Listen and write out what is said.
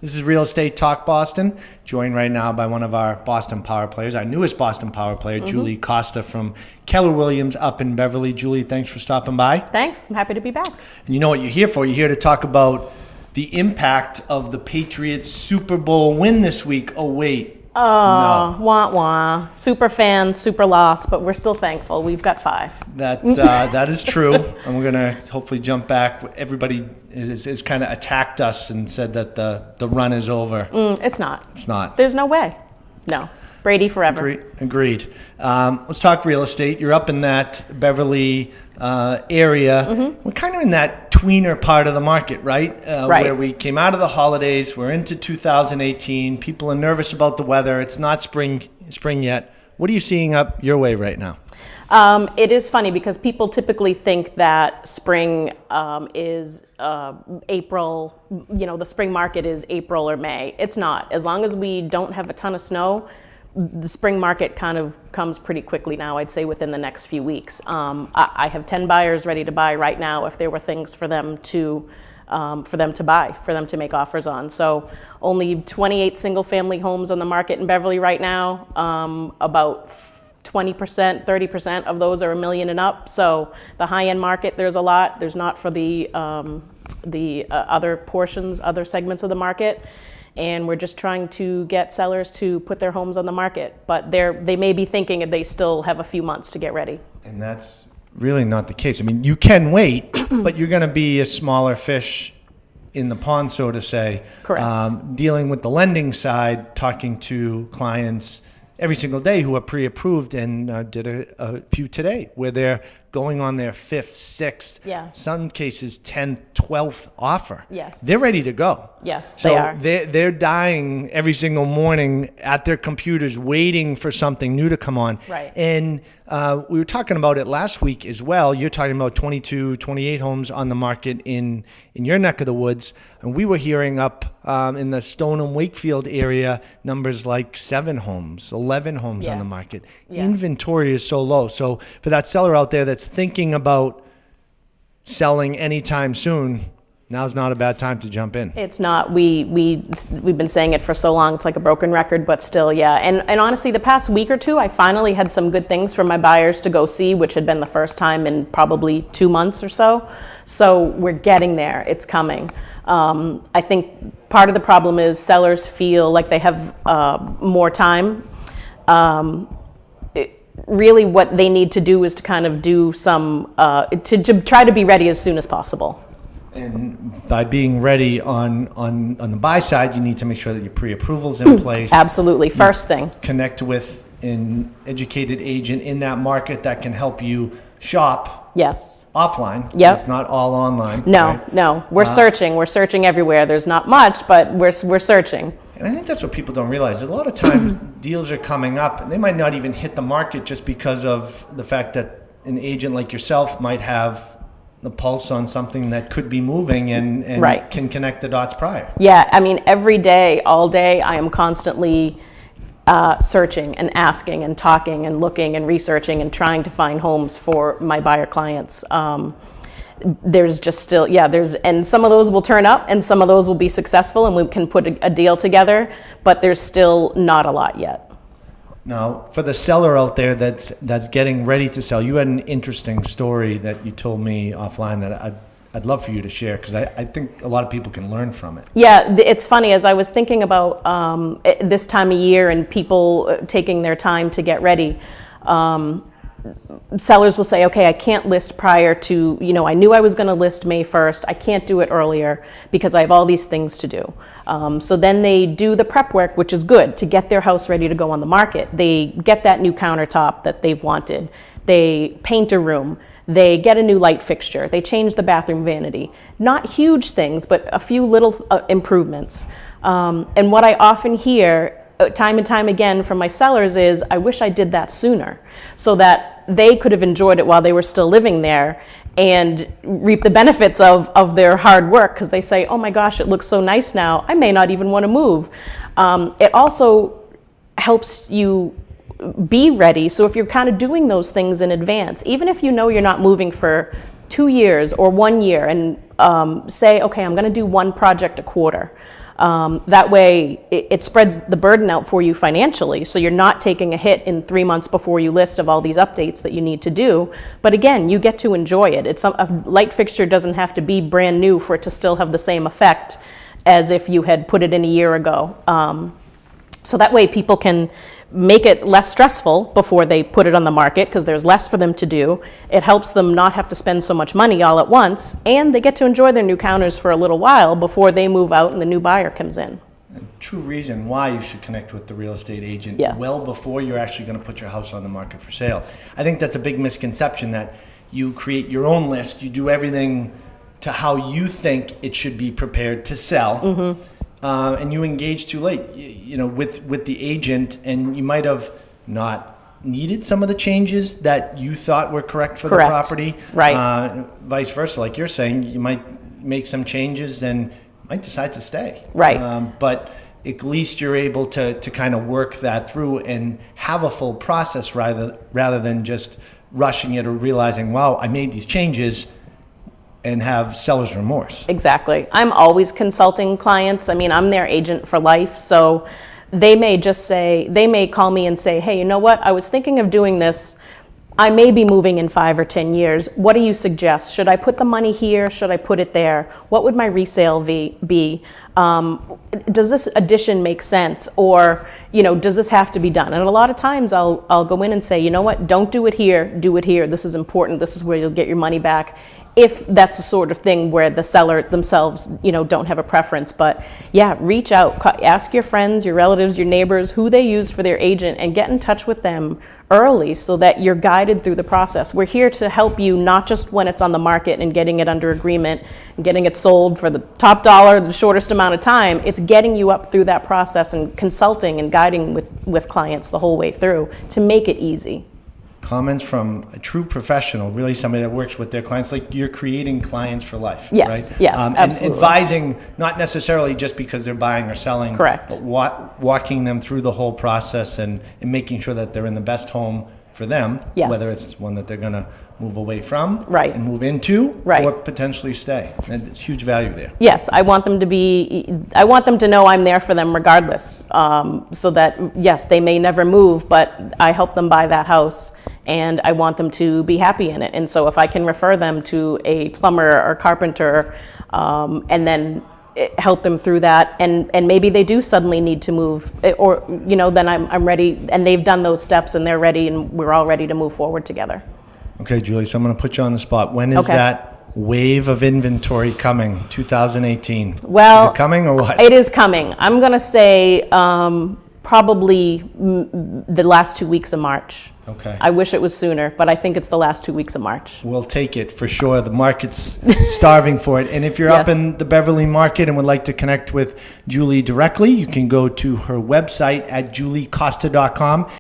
This is Real Estate Talk Boston, joined right now by one of our Boston Power players, our newest Boston Power player, Julie Costa from Keller Williams up in Beverly. Julie, thanks for stopping by. Thanks. I'm happy to be back. And you know what you're here for. You're here to talk about the impact of the Patriots Super Bowl win this week. Oh, wait. Oh, no. Wah wah. Super fans, super loss, but we're still thankful. We've got 5. That is true. And we're going to hopefully jump back. Everybody has kind of attacked us and said that the run is over. It's not. It's not. There's no way. No. Brady forever. Agreed. Let's talk real estate. You're up in that Beverly area. Mm-hmm. We're kind of in that tweener part of the market, right? Right. Where we came out of the holidays. We're into 2018. People are nervous about the weather. It's not spring yet. What are you seeing up your way right now? It is funny because people typically think that spring is April, the spring market is April or May. It's not. As long as we don't have a ton of snow, the spring market kind of comes pretty quickly now, I'd say within the next few weeks. I have 10 buyers ready to buy right now if there were things for them to buy, for them to make offers on. So only 28 single family homes on the market in Beverly right now. About 20%, 30% of those are $1 million and up. So the high-end market, there's a lot. There's not for the other portions, other segments of the market. And we're just trying to get sellers to put their homes on the market. But they may be thinking they still have a few months to get ready. And that's really not the case. I mean, you can wait, but you're going to be a smaller fish in the pond, so to say. Correct. Dealing with the lending side, talking to clients every single day who are pre-approved, and did a few today where they're going on their 5th, 6th, some cases 10th, 12th offer. Yes. They're ready to go. Yes, so they are. They're dying every single morning at their computers waiting for something new to come on. Right. And we were talking about it last week as well. You're talking about 22, 28 homes on the market in your neck of the woods. And we were hearing up in the Stoneham Wakefield area numbers like 7 homes, 11 homes on the market. Yeah. Inventory is so low. So for that seller out there that's thinking about selling anytime soon, now's not a bad time to jump in. It's not. We've been saying it for so long. It's like a broken record, but still, yeah. And honestly, the past week or two, I finally had some good things for my buyers to go see, which had been the first time in probably 2 months or so. So we're getting there. It's coming. I think part of the problem is sellers feel like they have more time. Really what they need to do is to kind of do some, to try to be ready as soon as possible. And by being ready on the buy side, you need to make sure that your pre-approval's in place. Absolutely. First thing. Connect with an educated agent in that market that can help you shop. Yes. Offline. Yep. It's not all online. No, right? no. We're searching. We're searching everywhere. There's not much, but we're searching. And I think that's what people don't realize. A lot of times deals are coming up and they might not even hit the market just because of the fact that an agent like yourself might have the pulse on something that could be moving and right. can connect the dots prior. Yeah, I mean, every day, all day, I am constantly searching and asking and talking and looking and researching and trying to find homes for my buyer clients. There's just still, and some of those will turn up and some of those will be successful and we can put a deal together, but there's still not a lot yet. Now, for the seller out there that's getting ready to sell, you had an interesting story that you told me offline that I'd love for you to share because I think a lot of people can learn from it. Yeah, it's funny. As I was thinking about this time of year and people taking their time to get ready, sellers will say, okay, I can't list prior to, I knew I was going to list May 1st. I can't do it earlier because I have all these things to do. So then they do the prep work, which is good to get their house ready to go on the market. They get that new countertop that they've wanted. They paint a room. They get a new light fixture. They change the bathroom vanity. Not huge things, but a few little improvements. And what I often hear time and time again from my sellers is, I wish I did that sooner so that they could have enjoyed it while they were still living there and reap the benefits of their hard work because they say, oh my gosh, it looks so nice now. I may not even want to move. It also helps you be ready. So if you're kind of doing those things in advance, even if you know you're not moving for 2 years or 1 year and say, okay, I'm going to do one project a quarter. That way, it spreads the burden out for you financially. So you're not taking a hit in 3 months before you list of all these updates that you need to do. But again, you get to enjoy it. A light fixture doesn't have to be brand new for it to still have the same effect as if you had put it in a year ago. So that way people can make it less stressful before they put it on the market because there's less for them to do. It helps them not have to spend so much money all at once, and they get to enjoy their new counters for a little while before they move out and the new buyer comes in. A true reason why you should connect with the real estate agent well before you're actually going to put your house on the market for sale. I think that's a big misconception that you create your own list, you do everything to how you think it should be prepared to sell. And you engage too late, with the agent, and you might have not needed some of the changes that you thought were correct for the property. Right. Vice versa, like you're saying, you might make some changes and might decide to stay. Right. But at least you're able to kind of work that through and have a full process rather than just rushing it or realizing, wow, I made these changes, and have seller's remorse. Exactly. I'm always consulting clients. I mean, I'm their agent for life. So they may call me and say, hey, you know what? I was thinking of doing this. I may be moving in 5 or 10 years. What do you suggest? Should I put the money here? Should I put it there? What would my resale be? Does this addition make sense? Or, does this have to be done? And a lot of times I'll go in and say, you know what? Don't do it here. Do it here. This is important. This is where you'll get your money back. If that's the sort of thing where the seller themselves, don't have a preference. But yeah, reach out, ask your friends, your relatives, your neighbors, who they use for their agent, and get in touch with them early so that you're guided through the process. We're here to help you, not just when it's on the market and getting it under agreement and getting it sold for the top dollar, the shortest amount of time. It's getting you up through that process and consulting and guiding with clients the whole way through to make it easy. Comments from a true professional, really somebody that works with their clients, like you're creating clients for life. Yes, right? yes, absolutely. And advising, not necessarily just because they're buying or selling. Correct. But walking them through the whole process and making sure that they're in the best home for them, yes. Whether it's one that they're going to move away from and move into right. or potentially stay. And it's huge value there. Yes, I want them to know I'm there for them regardless, so that, yes, they may never move, but I help them buy that house and I want them to be happy in it. And so if I can refer them to a plumber or carpenter and then help them through that, and maybe they do suddenly need to move, or then I'm ready, and they've done those steps and they're ready, and we're all ready to move forward together. Okay, Julie, so I'm going to put you on the spot. When is that wave of inventory coming, 2018? Well, is it coming or what? It is coming. I'm going to say probably the last 2 weeks of March. Okay. I wish it was sooner, but I think it's the last 2 weeks of March. We'll take it for sure. The market's starving for it. And if you're yes. up in the Beverly market and would like to connect with Julie directly, you can go to her website at juliecosta.com.